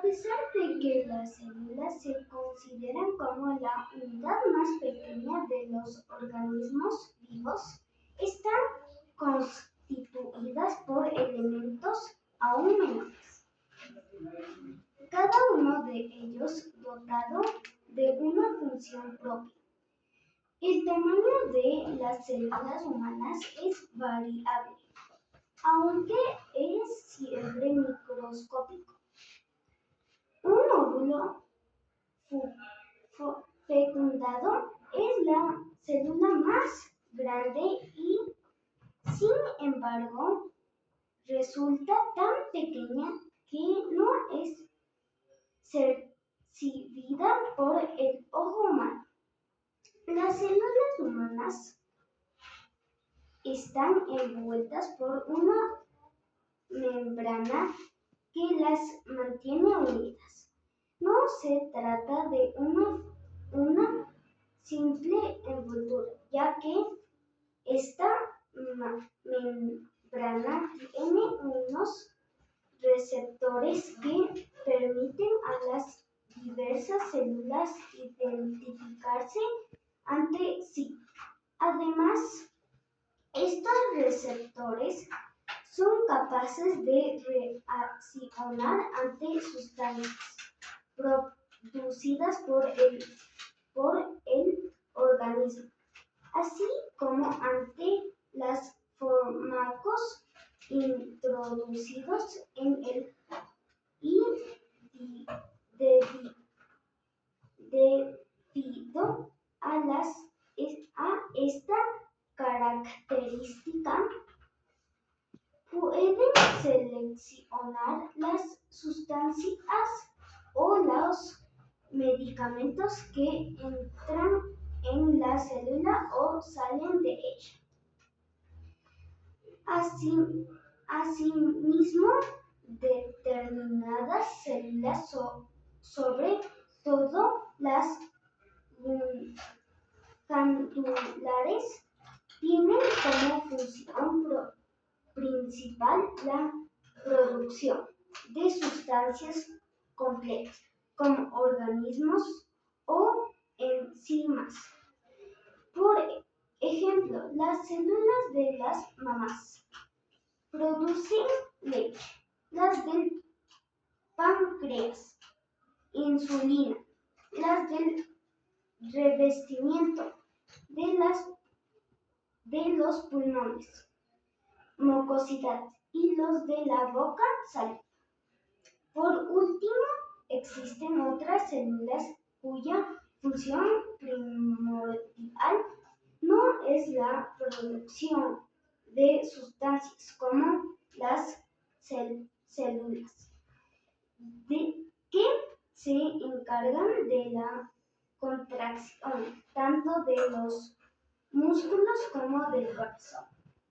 pesar de que las células se consideran como la unidad más pequeña de los organismos vivos, están constituidas por elementos aún menores, cada uno de ellos dotado de una función propia. El tamaño de las células humanas es variable, aunque es siempre microscópico. Un óvulo fecundado es la célula más grande y, sin embargo, resulta tan pequeña que no es percibida por el ojo humano. Las células humanas están envueltas por una membrana que las mantiene unidas. No se trata de una simple envoltura, ya que esta membrana tiene unos receptores que permiten a las diversas células identificarse ante sí. Además, estos receptores son capaces de reaccionar ante sustancias producidas por el organismo, así como ante los fármacos introducidos en él y debido a esta característica pueden seleccionar las sustancias o los medicamentos que entran en la célula o salen de ella. Asimismo, determinadas células, sobre todo las glandulares, tienen como función principal la producción de sustancias complejas, como organismos o enzimas. Por ejemplo, las células de las mamas producen leche, las del páncreas, insulina, las del revestimiento de los pulmones, mucosidad, y los de la boca, saliva. Por último, existen otras células cuya función primordial no es la producción de sustancias como las células, que se encargan de la contracción tanto de los músculos como del corazón.